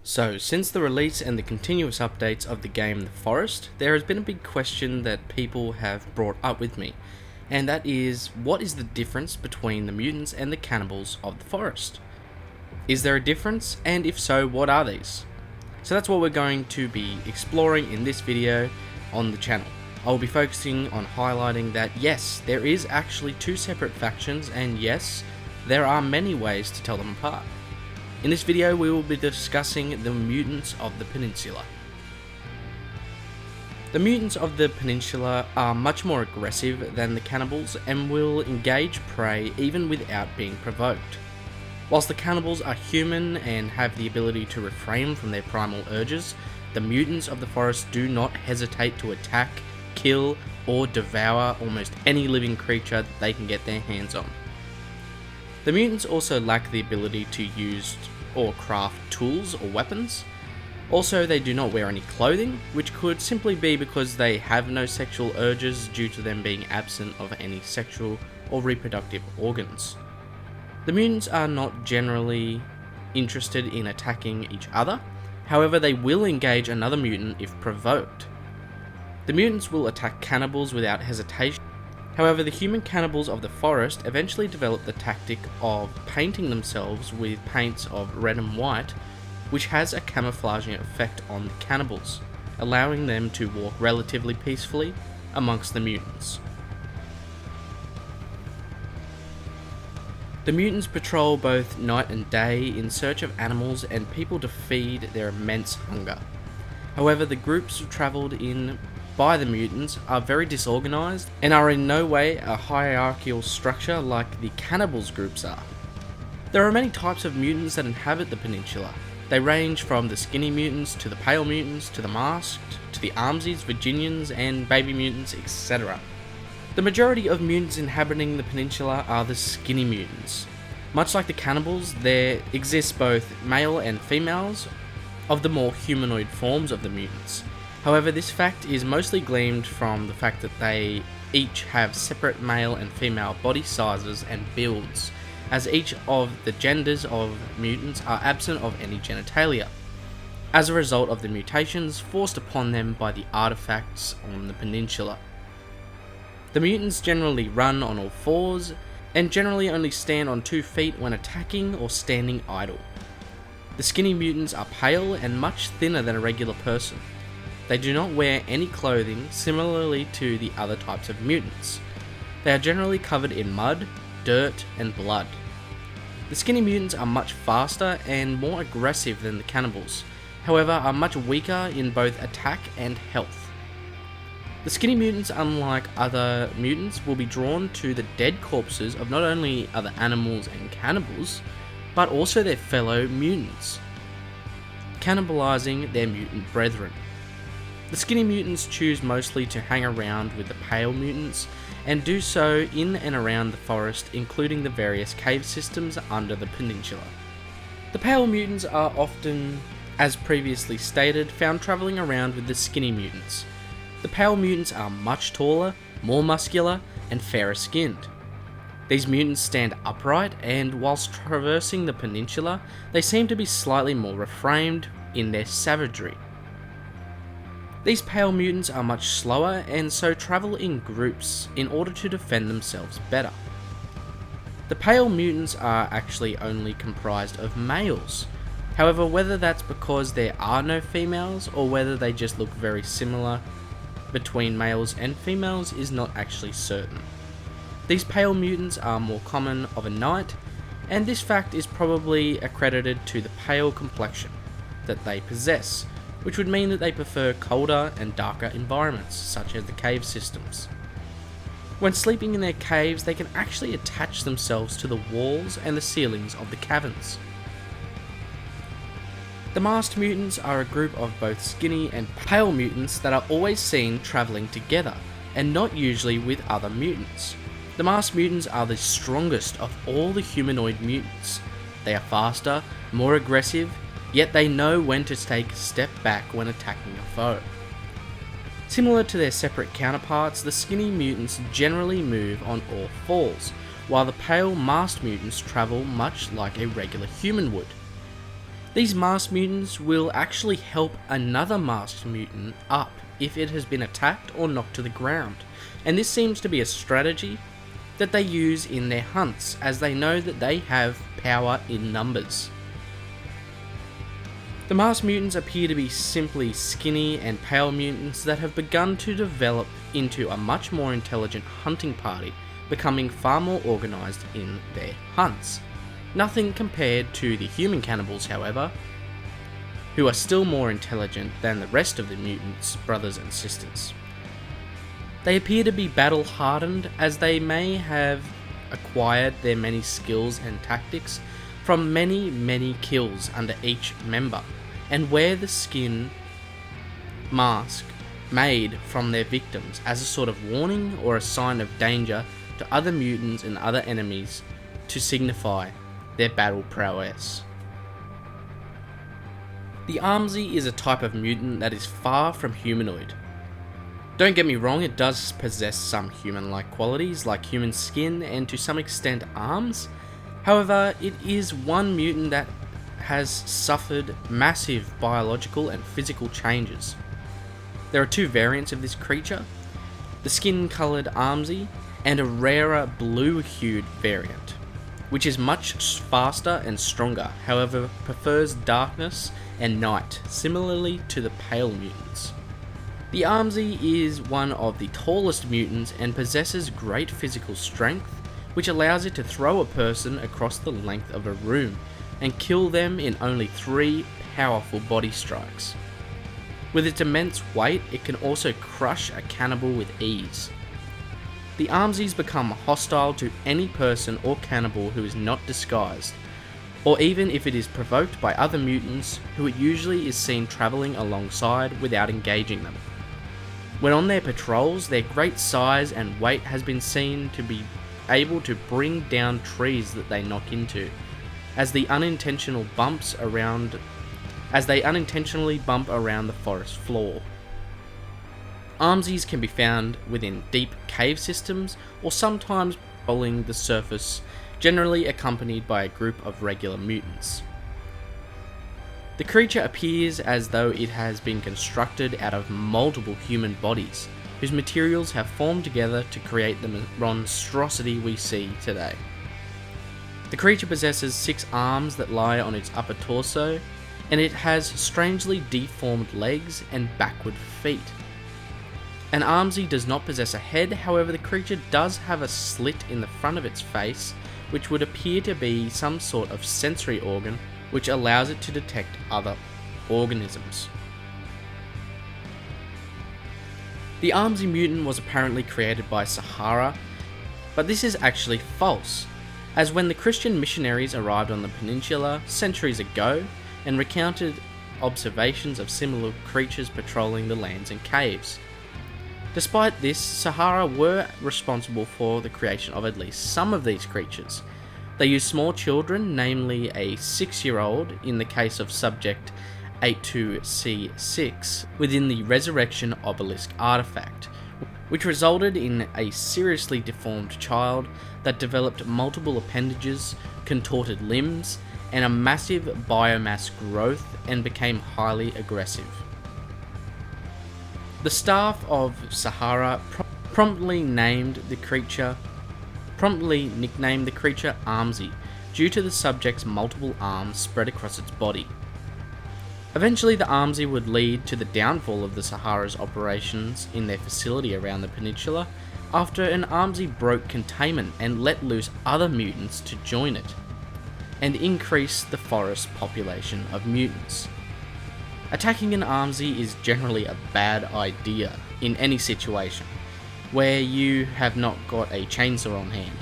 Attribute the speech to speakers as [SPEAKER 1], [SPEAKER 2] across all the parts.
[SPEAKER 1] So, since the release and the continuous updates of the game The Forest, there has been a big question that people have brought up with me, and that is, what is the difference between the mutants and the cannibals of the forest? Is there a difference, and if so, what are these? So that's what we're going to be exploring in this video on the channel. I will be focusing on highlighting that yes, there is actually two separate factions, and yes, there are many ways to tell them apart. In this video, we will be discussing the mutants of the Peninsula. The mutants of the Peninsula are much more aggressive than the cannibals and will engage prey even without being provoked. Whilst the cannibals are human and have the ability to refrain from their primal urges, the mutants of the forest do not hesitate to attack, kill, or devour almost any living creature that they can get their hands on. The mutants also lack the ability to use or craft tools or weapons. Also, they do not wear any clothing, which could simply be because they have no sexual urges due to them being absent of any sexual or reproductive organs. The mutants are not generally interested in attacking each other, however they will engage another mutant if provoked. The mutants will attack cannibals without hesitation. However, the human cannibals of the forest eventually develop the tactic of painting themselves with paints of red and white, which has a camouflaging effect on the cannibals, allowing them to walk relatively peacefully amongst the mutants. The mutants patrol both night and day in search of animals and people to feed their immense hunger. However, the groups travelled in by the mutants are very disorganized and are in no way a hierarchical structure like the cannibals groups are. There are many types of mutants that inhabit the peninsula. They range from the skinny mutants to the pale mutants to the masked to the Armsys, Virginians and baby mutants, etc. The majority of mutants inhabiting the peninsula are the skinny mutants. Much like the cannibals, there exists both male and females of the more humanoid forms of the mutants. However, this fact is mostly gleaned from the fact that they each have separate male and female body sizes and builds, as each of the genders of mutants are absent of any genitalia, as a result of the mutations forced upon them by the artifacts on the peninsula. The mutants generally run on all fours, and generally only stand on 2 feet when attacking or standing idle. The skinny mutants are pale and much thinner than a regular person. They do not wear any clothing, similarly to the other types of mutants. They are generally covered in mud, dirt, and blood. The skinny mutants are much faster and more aggressive than the cannibals, however are much weaker in both attack and health. The skinny mutants, unlike other mutants, will be drawn to the dead corpses of not only other animals and cannibals, but also their fellow mutants, cannibalizing their mutant brethren. The skinny mutants choose mostly to hang around with the pale mutants, and do so in and around the forest, including the various cave systems under the peninsula. The pale mutants are often, as previously stated, found travelling around with the skinny mutants. The pale mutants are much taller, more muscular, and fairer skinned. These mutants stand upright, and whilst traversing the peninsula, they seem to be slightly more refrained in their savagery. These pale mutants are much slower and so travel in groups in order to defend themselves better. The pale mutants are actually only comprised of males. However, whether that's because there are no females or whether they just look very similar between males and females is not actually certain. These pale mutants are more common of a night, and this fact is probably accredited to the pale complexion that they possess, which would mean that they prefer colder and darker environments, such as the cave systems. When sleeping in their caves, they can actually attach themselves to the walls and the ceilings of the caverns. The masked mutants are a group of both skinny and pale mutants that are always seen travelling together, and not usually with other mutants. The masked mutants are the strongest of all the humanoid mutants. They are faster, more aggressive, yet they know when to take a step back when attacking a foe. Similar to their separate counterparts, the skinny mutants generally move on all fours, while the pale masked mutants travel much like a regular human would. These masked mutants will actually help another masked mutant up if it has been attacked or knocked to the ground, and this seems to be a strategy that they use in their hunts, as they know that they have power in numbers. The masked mutants appear to be simply skinny and pale mutants that have begun to develop into a much more intelligent hunting party, becoming far more organised in their hunts. Nothing compared to the human cannibals, however, who are still more intelligent than the rest of the mutants' brothers and sisters. They appear to be battle hardened, as they may have acquired their many skills and tactics from many kills under each member, and wear the skin mask made from their victims as a sort of warning or a sign of danger to other mutants and other enemies to signify their battle prowess. The Armsy is a type of mutant that is far from humanoid. Don't get me wrong, it does possess some human-like qualities like human skin and to some extent arms. However, it is one mutant that has suffered massive biological and physical changes. There are two variants of this creature, the skin-coloured Armsy and a rarer blue-hued variant, which is much faster and stronger, however prefers darkness and night, similarly to the pale mutants. The Armsy is one of the tallest mutants and possesses great physical strength, which allows it to throw a person across the length of a room and kill them in only 3 powerful body strikes. With its immense weight, it can also crush a cannibal with ease. The Armsies become hostile to any person or cannibal who is not disguised, or even if it is provoked by other mutants who it usually is seen travelling alongside without engaging them. When on their patrols, their great size and weight has been seen to be able to bring down trees that they knock into, as they unintentionally bump around the forest floor. Armsies can be found within deep cave systems or sometimes patrolling the surface, generally accompanied by a group of regular mutants. The creature appears as though it has been constructed out of multiple human bodies, whose materials have formed together to create the monstrosity we see today. The creature possesses 6 arms that lie on its upper torso, and it has strangely deformed legs and backward feet. An Armsy does not possess a head, however the creature does have a slit in the front of its face, which would appear to be some sort of sensory organ which allows it to detect other organisms. The Armsy mutant was apparently created by Sahara, but this is actually false, as when the Christian missionaries arrived on the peninsula centuries ago and recounted observations of similar creatures patrolling the lands and caves. Despite this, Sahara were responsible for the creation of at least some of these creatures. They used small children, namely a 6-year-old in the case of subject 82C6, within the Resurrection Obelisk artifact, which resulted in a seriously deformed child that developed multiple appendages, contorted limbs, and a massive biomass growth and became highly aggressive. The staff of Sahara promptly nicknamed the creature Armsy due to the subject's multiple arms spread across its body. Eventually the Armsy would lead to the downfall of the Sahara's operations in their facility around the peninsula after an Armsy broke containment and let loose other mutants to join it, and increase the forest population of mutants. Attacking an Armsy is generally a bad idea in any situation where you have not got a chainsaw on hand.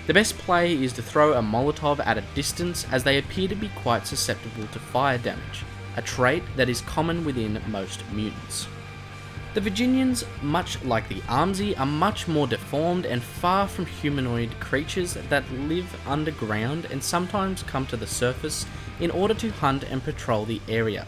[SPEAKER 1] The best play is to throw a Molotov at a distance, as they appear to be quite susceptible to fire damage, a trait that is common within most mutants. The Virginians, much like the Armsy, are much more deformed and far from humanoid creatures that live underground and sometimes come to the surface in order to hunt and patrol the area.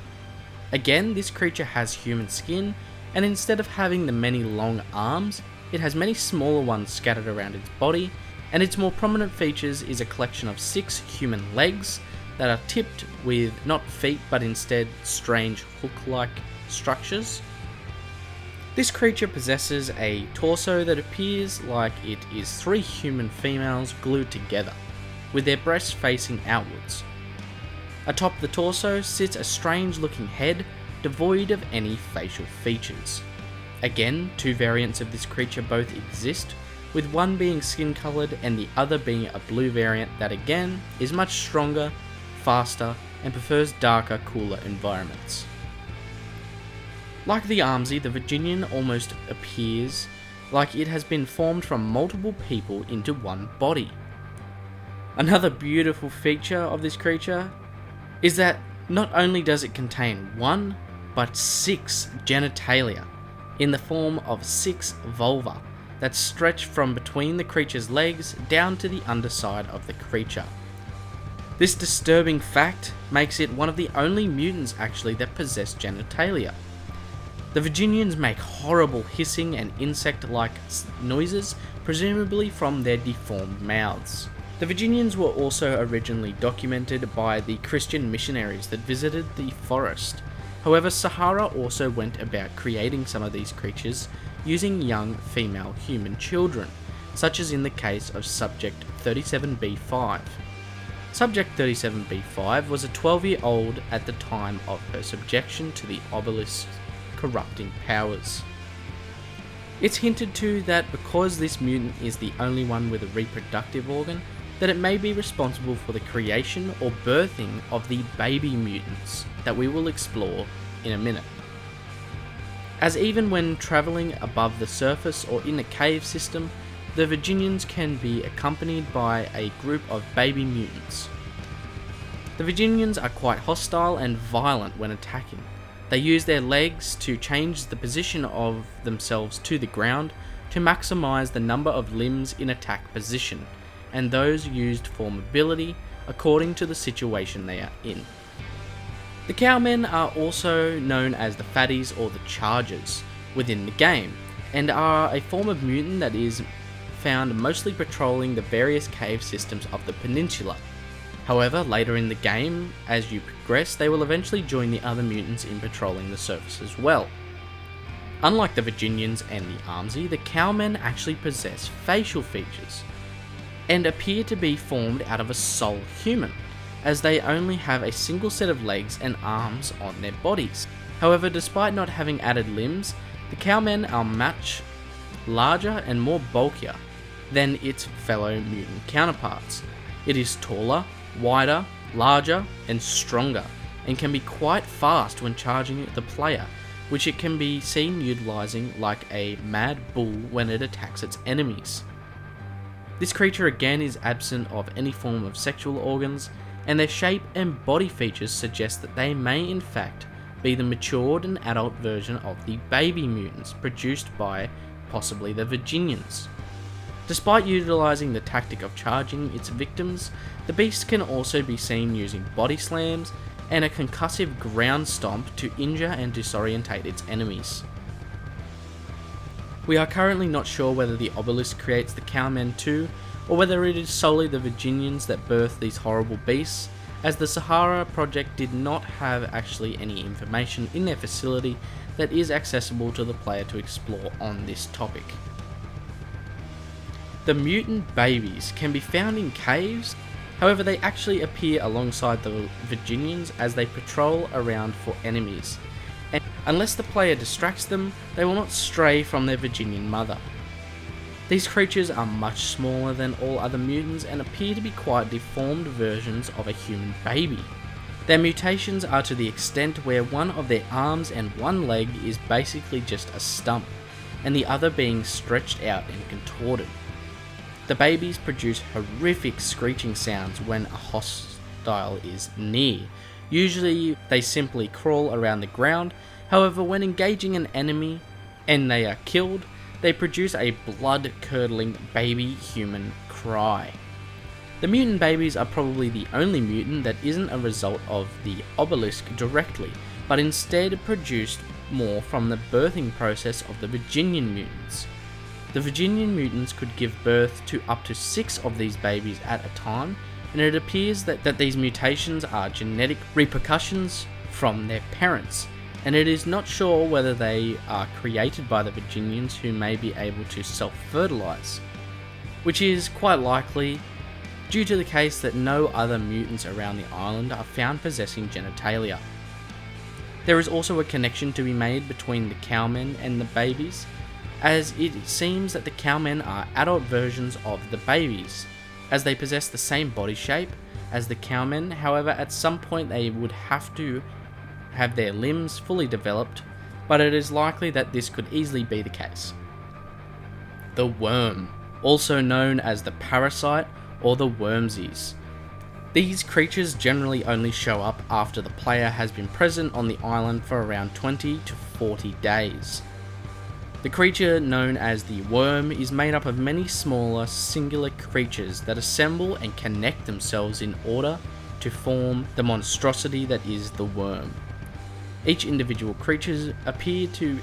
[SPEAKER 1] Again, this creature has human skin, and instead of having the many long arms, it has many smaller ones scattered around its body, and its more prominent features is a collection of 6 human legs, that are tipped with not feet but instead strange hook-like structures. This creature possesses a torso that appears like it is 3 human females glued together, with their breasts facing outwards. Atop the torso sits a strange looking head devoid of any facial features. Again, 2 variants of this creature both exist, with one being skin coloured and the other being a blue variant that again is much stronger, faster, and prefers darker, cooler environments. Like the Armsy, the Virginian almost appears like it has been formed from multiple people into one body. Another beautiful feature of this creature is that not only does it contain 1, but 6 genitalia in the form of 6 vulva that stretch from between the creature's legs down to the underside of the creature. This disturbing fact makes it one of the only mutants actually that possess genitalia. The Virginians make horrible hissing and insect-like noises, presumably from their deformed mouths. The Virginians were also originally documented by the Christian missionaries that visited the forest. However, Sahara also went about creating some of these creatures using young female human children, such as in the case of Subject 37B5. Subject 37B5 was a 12-year-old at the time of her subjection to the obelisk's corrupting powers. It's hinted to that because this mutant is the only one with a reproductive organ, that it may be responsible for the creation or birthing of the baby mutants that we will explore in a minute. As even when travelling above the surface or in a cave system, the Virginians can be accompanied by a group of baby mutants. The Virginians are quite hostile and violent when attacking. They use their legs to change the position of themselves to the ground to maximise the number of limbs in attack position, and those used for mobility according to the situation they are in. The Cowmen are also known as the Fatties or the Chargers within the game, and are a form of mutant that is found mostly patrolling the various cave systems of the Peninsula. However, later in the game, as you progress, they will eventually join the other mutants in patrolling the surface as well. Unlike the Virginians and the Armsy, the Cowmen actually possess facial features, and appear to be formed out of a sole human, as they only have a single set of legs and arms on their bodies. However, despite not having added limbs, the Cowmen are much larger and more bulkier than its fellow mutant counterparts. It is taller, wider, larger, and stronger, and can be quite fast when charging the player, which it can be seen utilising like a mad bull when it attacks its enemies. This creature again is absent of any form of sexual organs, and their shape and body features suggest that they may in fact be the matured and adult version of the baby mutants produced by possibly the Virginians. Despite utilising the tactic of charging its victims, the beast can also be seen using body slams and a concussive ground stomp to injure and disorientate its enemies. We are currently not sure whether the obelisk creates the Cowmen too, or whether it is solely the Virginians that birth these horrible beasts, as the Sahara project did not have actually any information in their facility that is accessible to the player to explore on this topic. The mutant babies can be found in caves, however they actually appear alongside the Virginians as they patrol around for enemies, and unless the player distracts them, they will not stray from their Virginian mother. These creatures are much smaller than all other mutants and appear to be quite deformed versions of a human baby. Their mutations are to the extent where one of their arms and one leg is basically just a stump, and the other being stretched out and contorted. The babies produce horrific screeching sounds when a hostile is near. Usually they simply crawl around the ground, however when engaging an enemy and they are killed, they produce a blood-curdling baby human cry. The mutant babies are probably the only mutant that isn't a result of the obelisk directly, but instead produced more from the birthing process of the Virginian mutants. The Virginian mutants could give birth to up to 6 of these babies at a time, and it appears that these mutations are genetic repercussions from their parents, and it is not sure whether they are created by the Virginians who may be able to self-fertilize, which is quite likely due to the case that no other mutants around the island are found possessing genitalia. There is also a connection to be made between the Cowmen and the babies, as it seems that the Cowmen are adult versions of the babies, as they possess the same body shape as the Cowmen. However, at some point they would have to have their limbs fully developed, but it is likely that this could easily be the case. The Worm, also known as the Parasite or the Wormsies. These creatures generally only show up after the player has been present on the island for around 20 to 40 days. The creature known as the Worm is made up of many smaller, singular creatures that assemble and connect themselves in order to form the monstrosity that is the Worm. Each individual creature appear to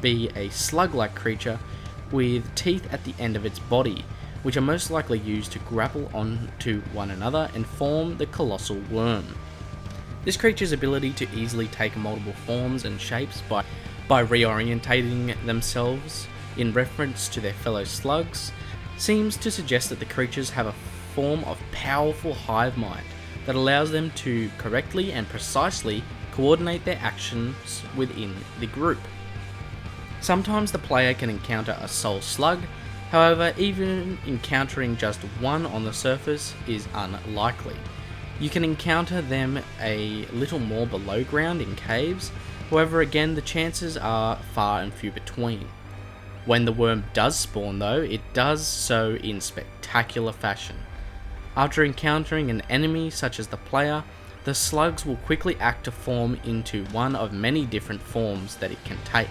[SPEAKER 1] be a slug-like creature with teeth at the end of its body, which are most likely used to grapple onto one another and form the colossal worm. This creature's ability to easily take multiple forms and shapes by reorientating themselves in reference to their fellow slugs seems to suggest that the creatures have a form of powerful hive mind that allows them to correctly and precisely coordinate their actions within the group. Sometimes the player can encounter a soul slug. However, even encountering just one on the surface is unlikely. You can encounter them a little more below ground in caves. However, again, the chances are far and few between. When the worm does spawn though, it does so in spectacular fashion. After encountering an enemy such as the player, the slugs will quickly act to form into one of many different forms that it can take,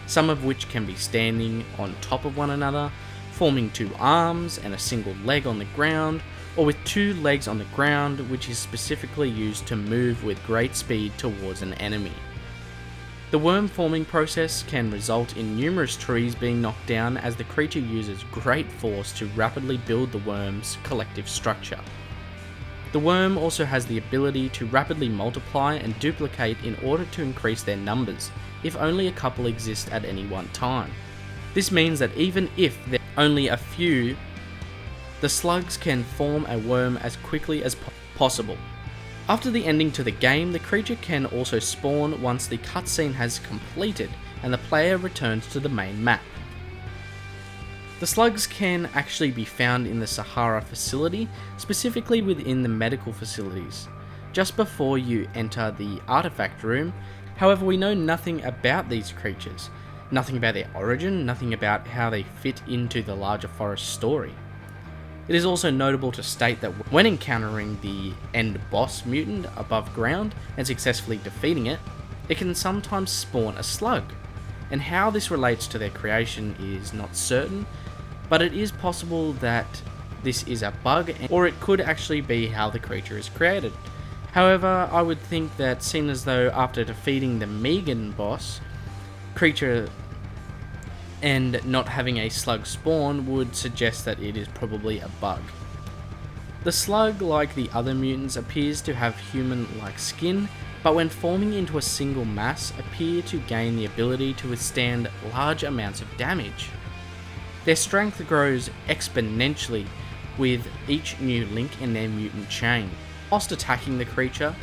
[SPEAKER 1] some of which can be standing on top of one another, forming two arms and a single leg on the ground, or with two legs on the ground, which is specifically used to move with great speed towards an enemy. The worm forming process can result in numerous trees being knocked down as the creature uses great force to rapidly build the worm's collective structure. The worm also has the ability to rapidly multiply and duplicate in order to increase their numbers, if only a couple exist at any one time. This means that even if there are only a few, the slugs can form a worm as quickly as possible. After the ending to the game, the creature can also spawn once the cutscene has completed and the player returns to the main map. The slugs can actually be found in the Sahara facility, specifically within the medical facilities, just before you enter the artifact room. However, we know nothing about these creatures, nothing about their origin, nothing about how they fit into the larger forest story. It is also notable to state that when encountering the end boss mutant above ground and successfully defeating it, it can sometimes spawn a slug, and how this relates to their creation is not certain, but it is possible that this is a bug, or it could actually be how the creature is created. However, I would think that, seeing as though after defeating the Megan boss, creature and not having a slug spawn would suggest that it is probably a bug. The slug, like the other mutants, appears to have human-like skin, but when forming into a single mass appear to gain the ability to withstand large amounts of damage. Their strength grows exponentially with each new link in their mutant chain. Whilst attacking the creature,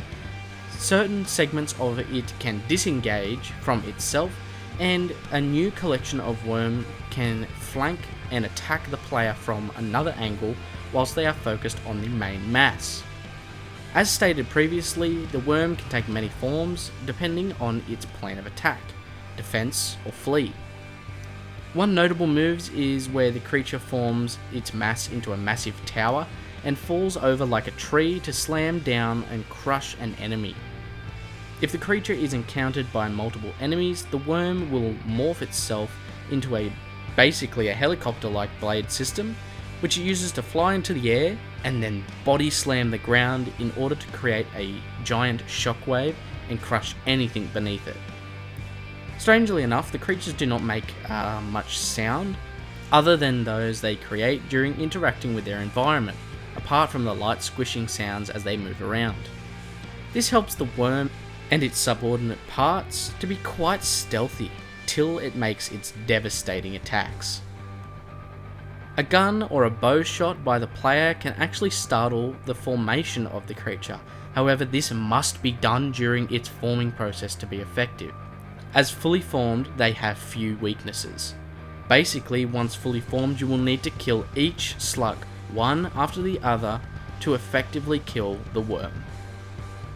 [SPEAKER 1] certain segments of it can disengage from itself, and a new collection of worm can flank and attack the player from another angle whilst they are focused on the main mass. As stated previously, the worm can take many forms depending on its plan of attack, defense, or flee. One notable move is where the creature forms its mass into a massive tower and falls over like a tree to slam down and crush an enemy. If the creature is encountered by multiple enemies, the worm will morph itself into basically a helicopter-like blade system, which it uses to fly into the air and then body slam the ground in order to create a giant shockwave and crush anything beneath it. Strangely enough, the creatures do not make much sound, other than those they create during interacting with their environment, apart from the light squishing sounds as they move around. This helps the worm and its subordinate parts to be quite stealthy till it makes its devastating attacks. A gun or a bow shot by the player can actually startle the formation of the creature. However, this must be done during its forming process to be effective. As fully formed, they have few weaknesses. Basically, once fully formed, you will need to kill each slug, one after the other, to effectively kill the worm.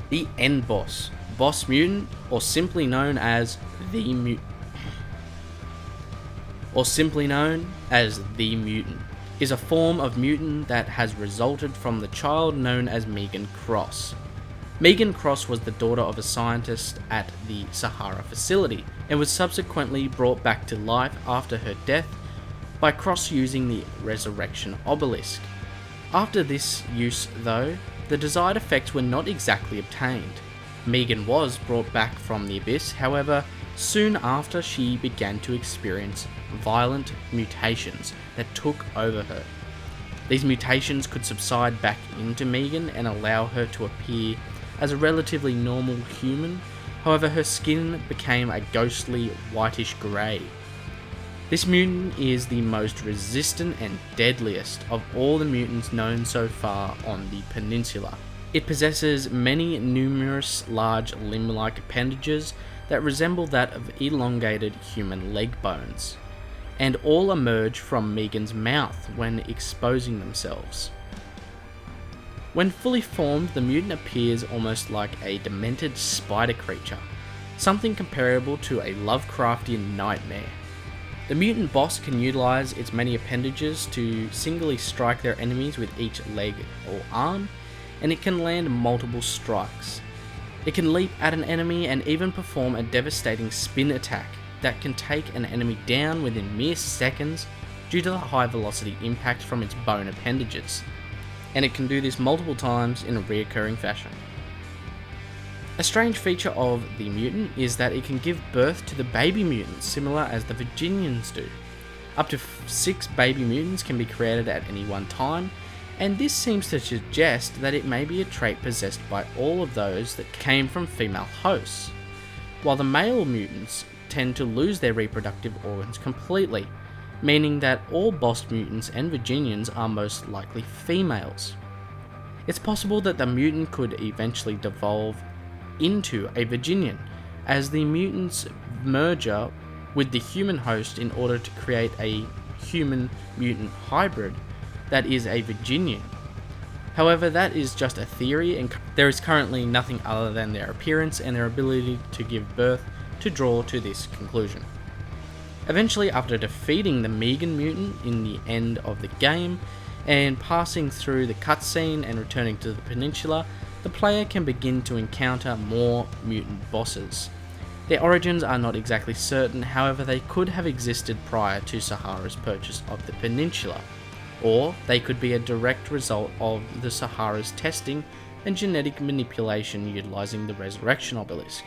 [SPEAKER 1] The end boss, Boss Mutant, or simply known as the Mutant, is a form of mutant that has resulted from the child known as Megan Cross. Megan Cross was the daughter of a scientist at the Sahara facility and was subsequently brought back to life after her death by Cross using the resurrection obelisk. After this use though, the desired effects were not exactly obtained. Megan was brought back from the abyss, however, soon after she began to experience violent mutations that took over her. These mutations could subside back into Megan and allow her to appear as a relatively normal human, however her skin became a ghostly whitish grey. This mutant is the most resistant and deadliest of all the mutants known so far on the Peninsula. It possesses many numerous large limb-like appendages that resemble that of elongated human leg bones, and all emerge from Megan's mouth when exposing themselves. When fully formed, the mutant appears almost like a demented spider creature, something comparable to a Lovecraftian nightmare. The mutant boss can utilize its many appendages to singly strike their enemies with each leg or arm, and it can land multiple strikes. It can leap at an enemy and even perform a devastating spin attack that can take an enemy down within mere seconds due to the high velocity impact from its bone appendages, and it can do this multiple times in a reoccurring fashion. A strange feature of the mutant is that it can give birth to the baby mutants, similar as the Virginians do. Up to 6 baby mutants can be created at any one time, and this seems to suggest that it may be a trait possessed by all of those that came from female hosts, while the male mutants tend to lose their reproductive organs completely, meaning that all boss mutants and Virginians are most likely females. It's possible that the mutant could eventually devolve into a Virginian, as the mutants merger with the human host in order to create a human-mutant hybrid that is a Virginian. However, that is just a theory, and there is currently nothing other than their appearance and their ability to give birth to draw to this conclusion. Eventually, after defeating the Megan mutant in the end of the game, and passing through the cutscene and returning to the Peninsula, the player can begin to encounter more mutant bosses. Their origins are not exactly certain, however they could have existed prior to Sahara's purchase of the Peninsula, or they could be a direct result of the Sahara's testing and genetic manipulation utilizing the resurrection obelisk.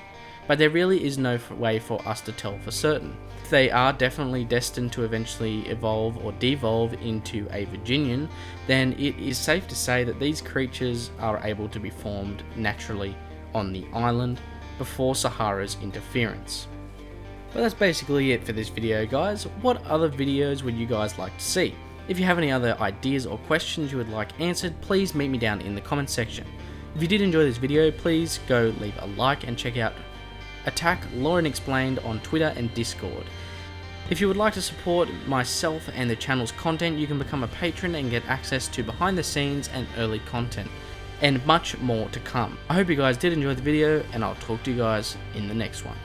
[SPEAKER 1] But there really is no way for us to tell for certain. If they are definitely destined to eventually evolve or devolve into a Virginian, then it is safe to say that these creatures are able to be formed naturally on the island before Sahara's interference. But that's basically it for this video, guys. What other videos would you guys like to see? If you have any other ideas or questions you would like answered, please meet me down in the comment section. If you did enjoy this video, please go leave a like and check out Attack Lauren Explained on Twitter and Discord. If you would like to support myself and the channel's content, you can become a patron and get access to behind the scenes and early content, and much more to come. I hope you guys did enjoy the video, and I'll talk to you guys in the next one.